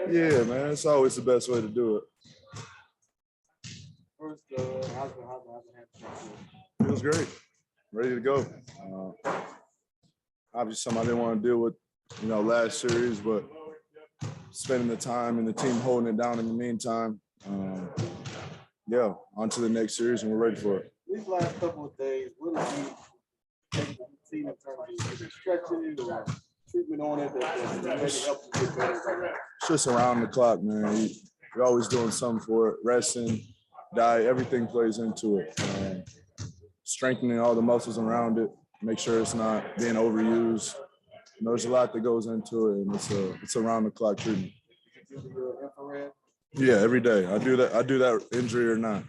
Yeah, man, it's always the best way to do it. It was great. Ready to go. Obviously, something I didn't want to deal with, last series, but spending the time and the team holding it down in the meantime. On to the next series, and we're ready for it. These last couple of days, what have you taken from the team in terms of either stretching or treatment on it that maybe helps you get better right now? It's just around the clock, man. You're always doing something for it. Resting, diet, everything plays into it. Strengthening all the muscles around it, make sure it's not being overused. There's a lot that goes into it, and it's around the clock treatment. You do the infrared? Yeah, every day. I do that injury or not.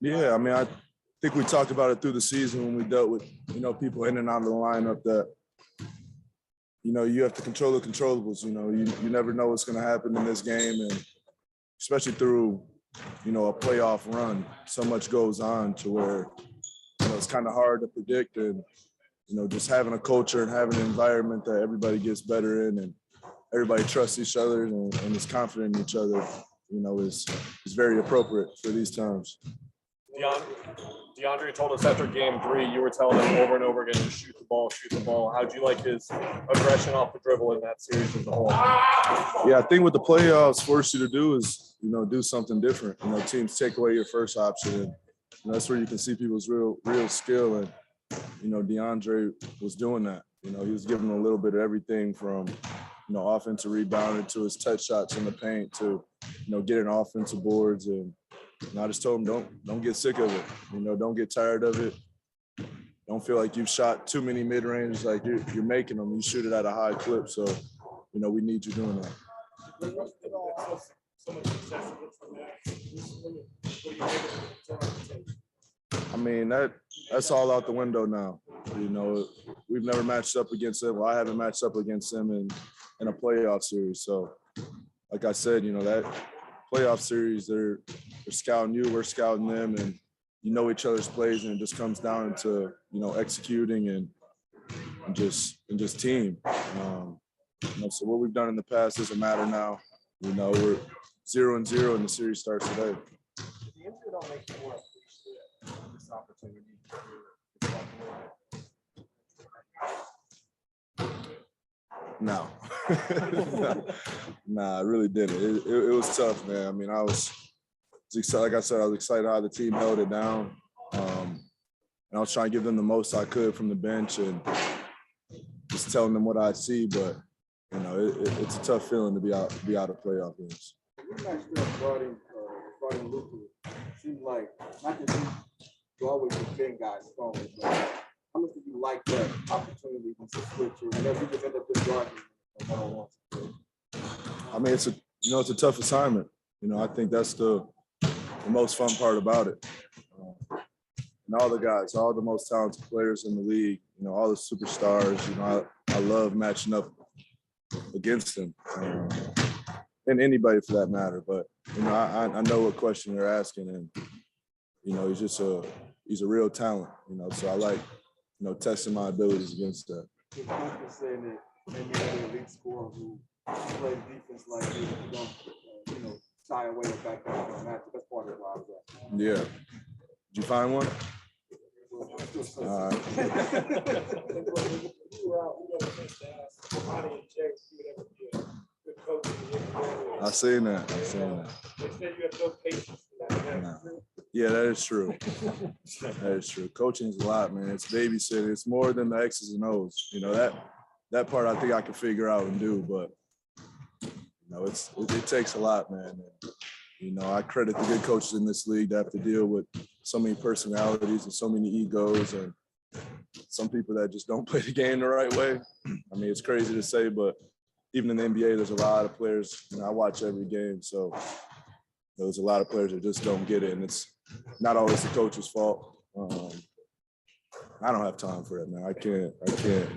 Yeah, I mean, I think we talked about it through the season when we dealt with, people in and out of the lineup that, you have to control the controllables. You never know what's going to happen in this game, and especially through, a playoff run, so much goes on to where, it's kind of hard to predict. And, just having a culture and having an environment that everybody gets better in and everybody trusts each other and is confident in each other, is very appropriate for these times. DeAndre told us after game 3, you were telling him over and over again to shoot the ball. How'd you like his aggression off the dribble in that series as a whole? Yeah, I think what the playoffs force you to do is, do something different. Teams take away your first option, and that's where you can see people's real skill. And, DeAndre was doing that. He was giving them a little bit of everything from, offensive rebounding to his touch shots in the paint to, getting offensive boards. And I just told him, don't get sick of it. Don't get tired of it. Don't feel like you've shot too many mid-range. Like you're making them. You shoot it at a high clip. So, we need you doing that. I mean, that's all out the window now. We've never matched up against him. Well, I haven't matched up against him in a playoff series. So, like I said, that playoff series, they're scouting you, we're scouting them, and each other's plays, and it just comes down to executing and just team. So what we've done in the past doesn't matter now. We're 0-0, and the series starts today. The injury don't make you more appreciative of this opportunity. No. Nah, I really didn't. It was tough, man. I mean, I was excited. Like I said, I was excited how the team held it down. And I was trying to give them the most I could from the bench and just telling them what I see. But, it's a tough feeling to be out of playoff games. You matched up guarding Luka. It seems like not just you always defend guys strong, but how much do you like that opportunity to switch or whatever you just end up just guarding one-on-one? I mean, it's a tough assignment. I think that's the most fun part about it. And all the guys, all the most talented players in the league, all the superstars, I love matching up against them. And anybody for that matter. But, I know what question they're asking, and, he's a real talent, so I like, testing my abilities against that. You're saying that maybe the elite scorer who plays defense like you don't, shy away or back down on that. That's part of why I was asking. Yeah. Did you find one? All right. I seen that. Yeah, that is true. That is true. Coaching is a lot, man. It's babysitting. It's more than the X's and O's. That part I think I can figure out and do, but it takes a lot, man. And, I credit the good coaches in this league that have to deal with so many personalities and so many egos and some people that just don't play the game the right way. I mean, it's crazy to say, but even in the NBA, there's a lot of players, I watch every game. So there's a lot of players that just don't get it. And it's not always the coach's fault. I don't have time for that, man. I can't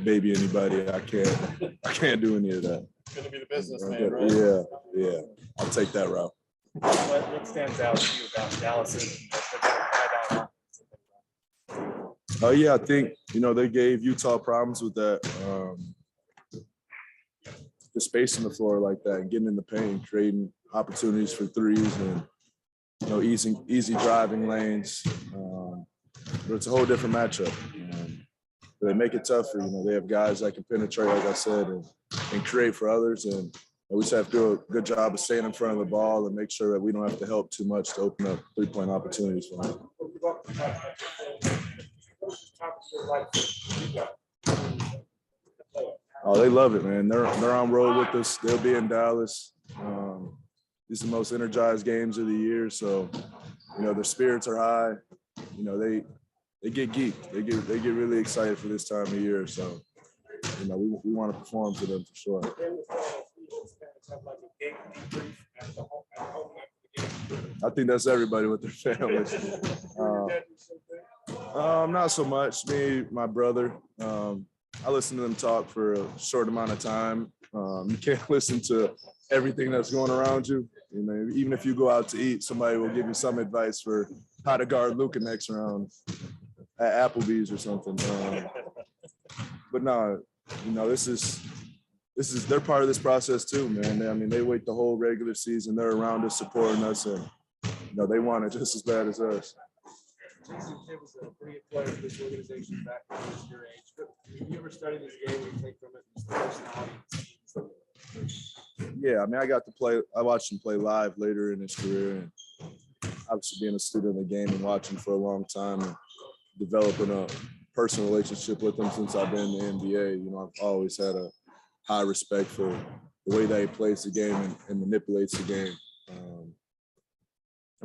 baby anybody. I can't do any of that. Going to be the businessman, right? Yeah. I'll take that route. What stands out to you about Dallas? Oh yeah, I think they gave Utah problems with that. The space on the floor like that, and getting in the paint, creating opportunities for threes, and easy driving lanes. But it's a whole different matchup. But they make it tougher. They have guys that can penetrate, like I said, and create for others. And we just have to do a good job of staying in front of the ball and make sure that we don't have to help too much to open up three-point opportunities for them. Oh, they love it, man. They're on road with us. They'll be in Dallas. These are the most energized games of the year, so their spirits are high. They get geeked. They get really excited for this time of year. So we want to perform for them for sure. I think that's everybody with their families. Not so much. Me, my brother. I listen to them talk for a short amount of time. You can't listen to everything that's going around you. Even if you go out to eat, somebody will give you some advice for how to guard Luka next round at Applebee's or something. But no, this is they're part of this process too, man. They wait the whole regular season. They're around us, supporting us, and they want it just as bad as us. It was a brilliant player for this organization back when he was your age. But you ever study this game and take from it just the personality? Yeah, I got to play. I watched him play live later in his career, and obviously being a student of the game and watching for a long time and developing a personal relationship with him since I've been in the NBA. I've always had a high respect for the way that he plays the game and manipulates the game.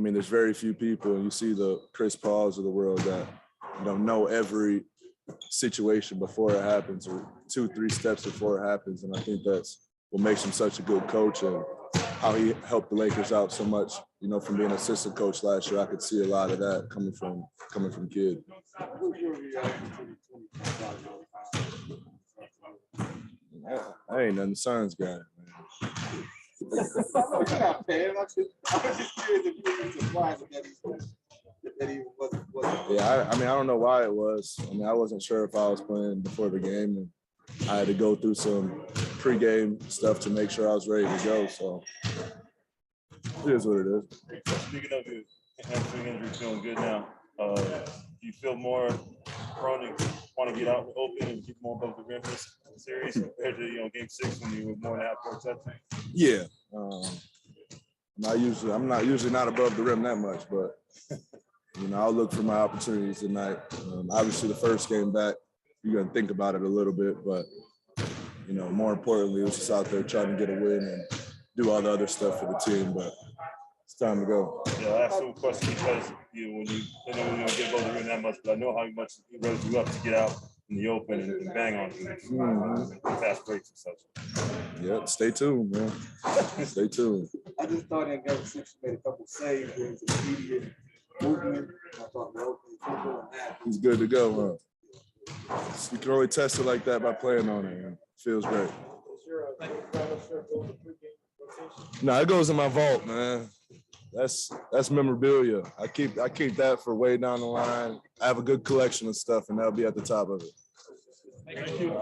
There's very few people, and you see the Chris Pauls of the world that know every situation before it happens, or 2-3 steps before it happens. And I think that's what makes him such a good coach, and how he helped the Lakers out so much. From being assistant coach last year, I could see a lot of that coming from Kid. I ain't nothing Suns guy, man. Yeah, I don't know why it was. I wasn't sure if I was playing before the game, and I had to go through some pregame stuff to make sure I was ready to go. So it is what it is. Speaking of your hamstring injury, feeling good now. Do you feel more prone to want to get out open and get more above the rim this series compared to Game 6 when you were more than half court touch? Yeah, I'm not usually not above the rim that much, but I'll look for my opportunities tonight. Obviously, the first game back, you're gonna think about it a little bit, but more importantly, it was just out there trying to get a win and do all the other stuff for the team. But it's time to go. Yeah, I asked you a question because when you don't get above the rim that much, but I know how much it rose you up to get out in the open and bang on you. Fast breaks and such. Yeah, stay tuned, man. Stay tuned. I just thought in Game 6 you made a couple saves. There was immediate movement. I thought he's good to go, huh? You can only test it like that by playing on it, man. Feels great. No, it goes in my vault, man. That's memorabilia. I keep that for way down the line. I have a good collection of stuff, and that'll be at the top of it. Thank you.